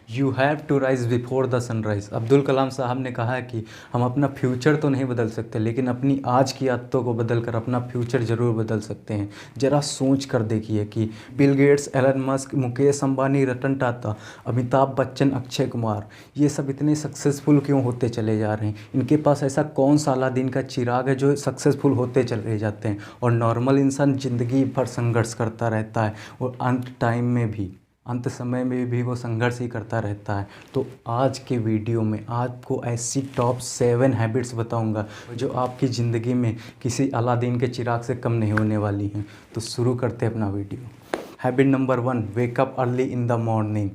You have to rise before the sunrise. Abdul Kalam साहब ने कहा है कि हम अपना फ्यूचर तो नहीं बदल सकते, लेकिन अपनी आज की आदतों को बदल कर अपना फ्यूचर ज़रूर बदल सकते हैं। ज़रा सोच कर देखिए कि Bill Gates, Elon Musk, Mukesh Ambani, Ratan Tata, Amitabh Bachchan, Akshay Kumar, ये सब इतने सक्सेसफुल क्यों होते चले जा रहे हैं? इनके पास ऐसा कौन सा अलादीन का चिराग है जो सक्सेसफुल होते चले जाते हैं? और नॉर्मल इंसान ज़िंदगी भर संघर्ष करता रहता है और अंत टाइम में भी, अंत समय में भी वो संघर्ष ही करता रहता है। तो आज के वीडियो में आपको ऐसी टॉप 7 हैबिट्स बताऊंगा जो आपकी ज़िंदगी में किसी अलादीन के चिराग से कम नहीं होने वाली हैं। तो शुरू करते हैं अपना video. Habit number 1, wake up early in the morning.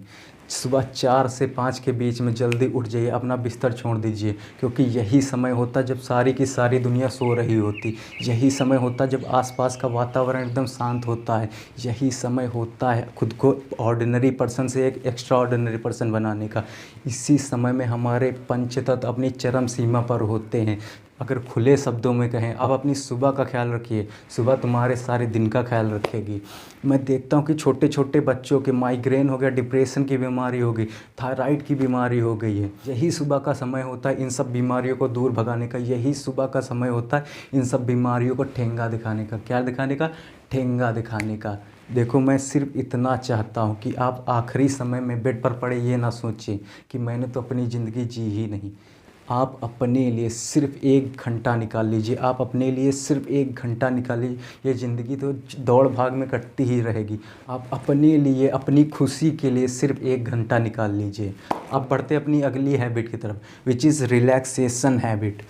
सुबह 4 से 5 के बीच में जल्दी उठ जाइए, अपना बिस्तर छोड़ दीजिए, क्योंकि यही समय होता जब सारी की सारी दुनिया सो रही होती। यही समय होता जब आसपास का वातावरण एकदम शांत होता है। यही समय होता है खुद को ऑर्डिनरी पर्सन से एक एक्स्ट्रा ऑर्डिनरी पर्सन बनाने का। इसी समय में हमारे पंचतत्व अपनी चरम सीमा पर होते हैं। अगर खुले शब्दों में कहें, आप अपनी सुबह का ख्याल रखिए, सुबह तुम्हारे सारे दिन का ख्याल रखेगी। मैं देखता हूँ कि छोटे छोटे बच्चों के माइग्रेन हो गया, डिप्रेशन की बीमारी हो गई, थायराइड की बीमारी हो गई है। यही सुबह का समय होता है इन सब बीमारियों को दूर भगाने का। यही सुबह का समय होता है इन सब बीमारियों को ठेंगा दिखाने का। क्या दिखाने का? ठेंगा दिखाने का। देखो, मैं सिर्फ इतना चाहता हूँ कि आप आखिरी समय में बेड पर पड़े ये ना सोचें कि मैंने तो अपनी ज़िंदगी जी ही नहीं। आप अपने लिए सिर्फ 1 घंटा निकाल लीजिए। आप अपने लिए सिर्फ 1 घंटा निकालिए। ये ज़िंदगी तो दौड़ भाग में कटती ही रहेगी। आप अपने लिए, अपनी खुशी के लिए सिर्फ 1 घंटा निकाल लीजिए। अब बढ़ते अपनी अगली हैबिट की तरफ, विच इज़ रिलैक्सेशन हैबिट।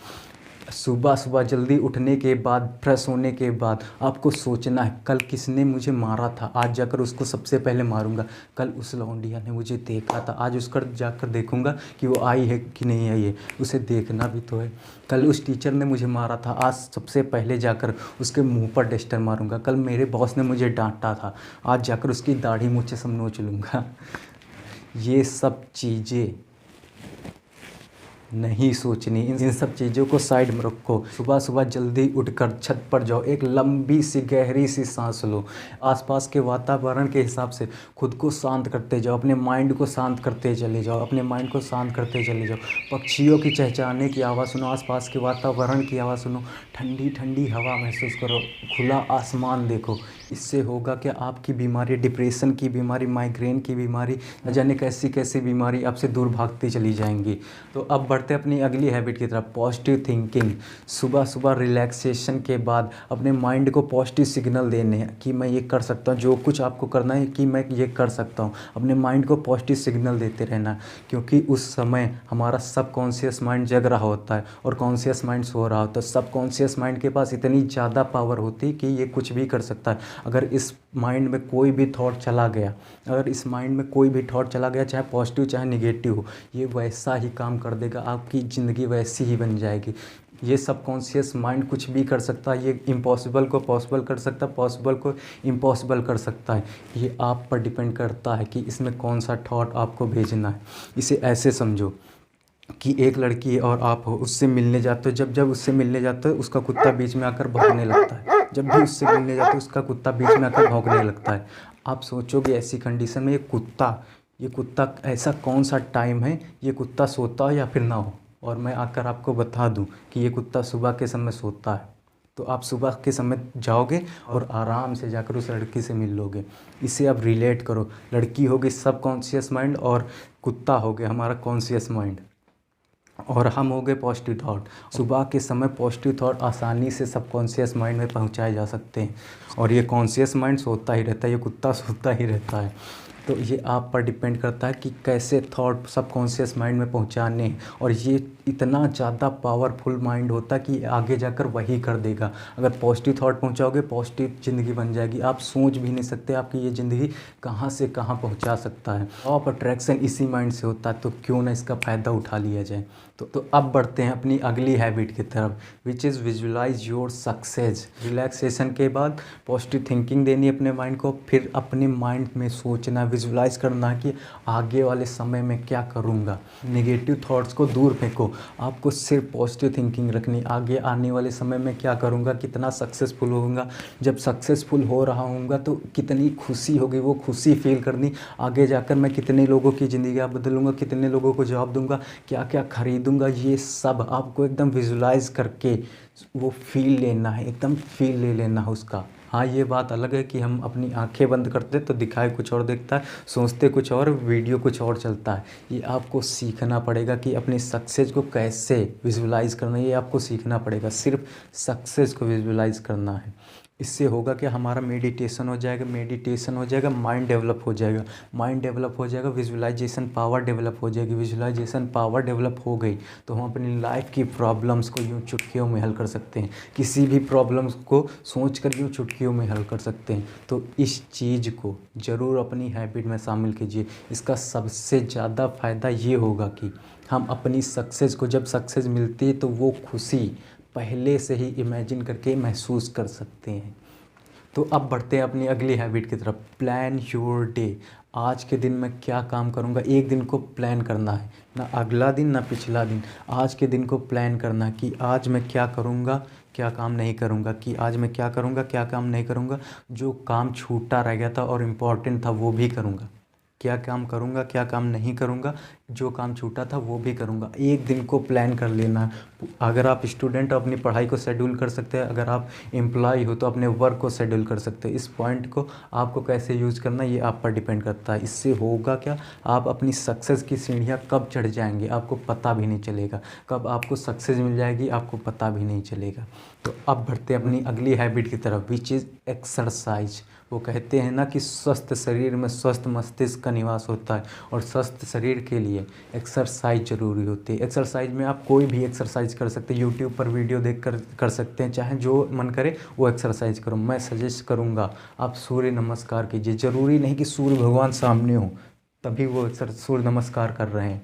सुबह सुबह जल्दी उठने के बाद, फ्रेश होने के बाद आपको सोचना है, कल किसने मुझे मारा था, आज जाकर उसको सबसे पहले मारूंगा। कल उस लौंडिया ने मुझे देखा था, आज उसकर जाकर देखूंगा कि वो आई है कि नहीं आई है। उसे देखना भी तो है। कल उस टीचर ने मुझे मारा था, आज सबसे पहले जाकर उसके मुंह पर डस्टर मारूंगा। कल मेरे बॉस ने मुझे डांटा था, आज जाकर उसकी दाढ़ी मूंछें सब नोच लूँगा। ये सब चीज़ें नहीं सोचनी। इन सब चीज़ों को साइड में रखो। सुबह सुबह जल्दी उठकर छत पर जाओ, एक लंबी सी गहरी सी सांस लो। आसपास के वातावरण के हिसाब से खुद को शांत करते जाओ, अपने माइंड को शांत करते चले जाओ, अपने माइंड को शांत करते चले जाओ। पक्षियों की चहचहाने की आवाज़ सुनो, आसपास के वातावरण की आवाज़ सुनो, ठंडी ठंडी हवा महसूस करो, खुला आसमान देखो। इससे होगा कि आपकी बीमारी, डिप्रेशन की बीमारी, माइग्रेन की बीमारी, न जाने कैसी कैसी बीमारी आपसे दूर भागती चली जाएंगी। तो अब बढ़ते अपनी अगली हैबिट की तरफ, पॉजिटिव थिंकिंग। सुबह सुबह रिलैक्सेशन के बाद अपने माइंड को पॉजिटिव सिग्नल देने हैं कि मैं ये कर सकता हूँ। जो कुछ आपको करना है कि मैं ये कर सकता हूँ, अपने माइंड को पॉजिटिव सिग्नल देते रहना, क्योंकि उस समय हमारा सबकॉन्शियस माइंड जग रहा होता है और कॉन्शियस माइंड सो रहा होता है। सबकॉन्शियस माइंड के पास इतनी ज़्यादा पावर होती है कि ये कुछ भी कर सकता है। अगर इस माइंड में कोई भी थॉट चला गया, अगर इस माइंड में कोई भी थॉट चला गया, चाहे पॉजिटिव चाहे निगेटिव हो, ये वैसा ही काम कर देगा। आपकी ज़िंदगी वैसी ही बन जाएगी। ये सबकॉन्शियस माइंड कुछ भी कर सकता है। ये इम्पॉसिबल को पॉसिबल कर सकता है, पॉसिबल को इम्पॉसिबल कर सकता है। ये आप पर डिपेंड करता है कि इसमें कौन सा थॉट आपको भेजना है। इसे ऐसे समझो कि एक लड़की है और आप हो, उससे मिलने जाते हो। जब जब उससे मिलने जाते हो, उसका कुत्ता बीच में आकर भौंकने लगता है। जब भी उससे मिलने जाते हो, उसका कुत्ता बीच में आकर भौंकने लगता है। आप सोचोगे ऐसी कंडीशन में ये कुत्ता ऐसा कौन सा टाइम है, ये कुत्ता सोता हो या फिर ना हो? और मैं आकर आपको बता दूं कि ये कुत्ता सुबह के समय सोता है। तो आप सुबह के समय जाओगे और आराम से जाकर उस लड़की से मिल लोगे। इसे आप रिलेट करो। लड़की होगी सबकॉन्शियस माइंड और कुत्ता हो गया हमारा कॉन्शियस माइंड, और हम हो गए पॉजिटिव थॉट। सुबह के समय पॉजिटिव थॉट आसानी से सबकॉन्शियस माइंड में पहुंचाए जा सकते हैं, और ये कॉन्शियस माइंड सोता ही रहता है, ये कुत्ता सोता ही रहता है। तो ये आप पर डिपेंड करता है कि कैसे थॉट सबकॉन्शियस माइंड में पहुंचाने हैं। और ये इतना ज़्यादा पावरफुल माइंड होता है कि आगे जाकर वही कर देगा। अगर पॉजिटिव थॉट पहुंचाओगे, पॉजिटिव ज़िंदगी बन जाएगी। आप सोच भी नहीं सकते आपकी ये ज़िंदगी कहाँ से कहाँ पहुंचा सकता है। ऑफ अट्रैक्शन इसी माइंड से होता है, तो क्यों ना इसका फ़ायदा उठा लिया जाए। तो अब बढ़ते हैं अपनी अगली हैबिट की तरफ, which is visualise your success. Relaxation के बाद पॉजिटिव थिंकिंग देनी अपने माइंड को, फिर अपने माइंड में सोचना, विजुलाइज करना है कि आगे वाले समय में क्या करूँगा। नेगेटिव थॉट्स को दूर फेंको, आपको सिर्फ पॉजिटिव थिंकिंग रखनी, आगे आने वाले समय में क्या करूँगा, कितना सक्सेसफुल होऊंगा, जब सक्सेसफुल हो रहा हूँगा तो कितनी खुशी होगी, वो खुशी फील करनी, आगे जाकर मैं कितने लोगों की ज़िंदगी बदलूँगा, कितने लोगों को जॉब दूंगा, क्या क्या खरीदूंगा, ये सब आपको एकदम विजुलाइज करके वो फील लेना है, एकदम फील ले लेना है उसका। हाँ, ये बात अलग है कि हम अपनी आंखें बंद करते तो दिखाई कुछ और देखता है, सोचते कुछ और, वीडियो कुछ और चलता है। ये आपको सीखना पड़ेगा कि अपनी सक्सेस को कैसे विजुलाइज करना है, ये आपको सीखना पड़ेगा। सिर्फ सक्सेस को विजुलाइज करना है। इससे होगा कि हमारा मेडिटेशन हो जाएगा, मेडिटेशन हो जाएगा, माइंड डेवलप हो जाएगा, माइंड डेवलप हो जाएगा, विजुलाइजेशन पावर डेवलप हो जाएगी, विजुलाइजेशन पावर डेवलप हो गई तो हम अपनी लाइफ की प्रॉब्लम्स को यूँ चुटकियों में हल कर सकते हैं, किसी भी प्रॉब्लम्स को सोच कर यूँ चुटकियों में हल कर सकते हैं। तो इस चीज़ को ज़रूर अपनी हैबिट में शामिल कीजिए। इसका सबसे ज़्यादा फ़ायदा ये होगा कि हम अपनी सक्सेस को, जब सक्सेस मिलती है तो वो खुशी पहले से ही इमेजिन करके महसूस कर सकते हैं। तो अब बढ़ते हैं अपनी अगली हैबिट की तरफ। Plan your day. आज के दिन मैं क्या काम करूँगा, एक दिन को प्लान करना है, ना अगला दिन ना पिछला दिन, आज के दिन को प्लान करना है कि आज मैं क्या करूँगा, क्या काम नहीं करूँगा, कि आज मैं क्या करूँगा, क्या काम नहीं करूँगा, जो काम छूटा रह गया था और इम्पॉर्टेंट था वो भी करूँगा, क्या काम करूँगा, क्या काम नहीं करूँगा, जो काम छूटा था वो भी करूँगा। एक दिन को प्लान कर लेना है। अगर आप स्टूडेंट हो अपनी पढ़ाई को शेड्यूल कर सकते हैं, अगर आप एम्प्लॉय हो तो अपने वर्क को शेड्यूल कर सकते हैं। इस पॉइंट को आपको कैसे यूज़ करना है ये आप पर डिपेंड करता है। इससे होगा क्या, आप अपनी सक्सेस की सीढ़ियाँ कब चढ़ जाएंगे आपको पता भी नहीं चलेगा, कब आपको सक्सेस मिल जाएगी आपको पता भी नहीं चलेगा। तो अब बढ़ते हैं अपनी अगली हैबिट की तरफ, विच इज़ एक्सरसाइज। वो कहते हैं ना कि स्वस्थ शरीर में स्वस्थ मस्तिष्क का निवास होता है, और स्वस्थ शरीर के लिए एक्सरसाइज ज़रूरी होती है। एक्सरसाइज में आप कोई भी एक्सरसाइज कर सकते हैं, यूट्यूब पर वीडियो देख कर सकते हैं, चाहे जो मन करे वो एक्सरसाइज करो। मैं सजेस्ट करूँगा आप सूर्य नमस्कार कीजिए। ज़रूरी नहीं कि सूर्य भगवान सामने हो तभी वो सूर्य नमस्कार कर रहे हैं,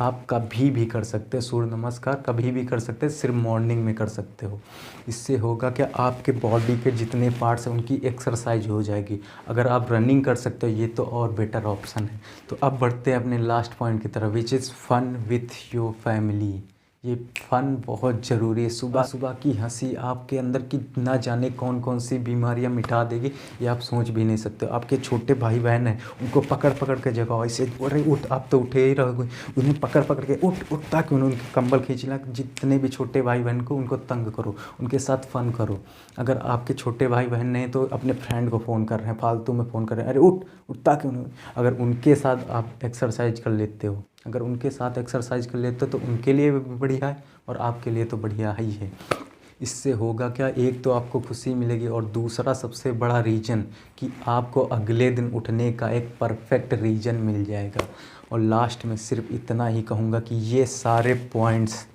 आप कभी भी कर सकते हैं सूर्य नमस्कार, कभी भी कर सकते हैं, सिर्फ मॉर्निंग में कर सकते हो। इससे होगा कि आपके बॉडी के जितने पार्ट्स हैं उनकी एक्सरसाइज हो जाएगी। अगर आप रनिंग कर सकते हो ये तो और बेटर ऑप्शन है। तो अब बढ़ते हैं अपने लास्ट पॉइंट की तरफ, which is fun with your family. ये फ़न बहुत ज़रूरी है। सुबह सुबह की हंसी आपके अंदर की ना जाने कौन कौन सी बीमारियां मिटा देगी, ये आप सोच भी नहीं सकते। आपके छोटे भाई बहन हैं उनको पकड़ पकड़ के जगाओ, ऐसे अरे उठ, आप तो उठे ही रहोगे, उन्हें पकड़ पकड़ के उठ उठ, ताकि उनके कंबल खींचना। जितने भी छोटे भाई बहन को उनको तंग करो, उनके साथ फ़न करो। अगर आपके छोटे भाई बहन नहीं तो अपने फ्रेंड को फ़ोन कर रहे हैं, फालतू में फ़ोन कर रहे हैं, अरे उठ उठ, ताकि अगर उनके साथ आप एक्सरसाइज कर लेते हो, अगर उनके साथ एक्सरसाइज कर लेते हो तो उनके लिए भी बढ़िया है और आपके लिए तो बढ़िया ही है। इससे होगा क्या, एक तो आपको खुशी मिलेगी और दूसरा सबसे बड़ा रीज़न कि आपको अगले दिन उठने का एक परफेक्ट रीज़न मिल जाएगा। और लास्ट में सिर्फ इतना ही कहूँगा कि ये सारे पॉइंट्स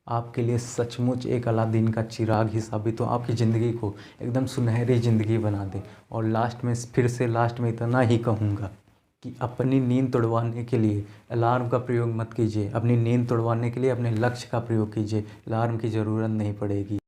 आपके लिए सचमुच एक अलादीन का चिराग ही साबित हो, आपकी ज़िंदगी को एकदम सुनहरी ज़िंदगी बना दे। और लास्ट में फिर से लास्ट में इतना ही कहूँगा कि अपनी नींद तोड़वाने के लिए अलार्म का प्रयोग मत कीजिए, अपनी नींद तोड़वाने के लिए अपने लक्ष्य का प्रयोग कीजिए, अलार्म की ज़रूरत नहीं पड़ेगी।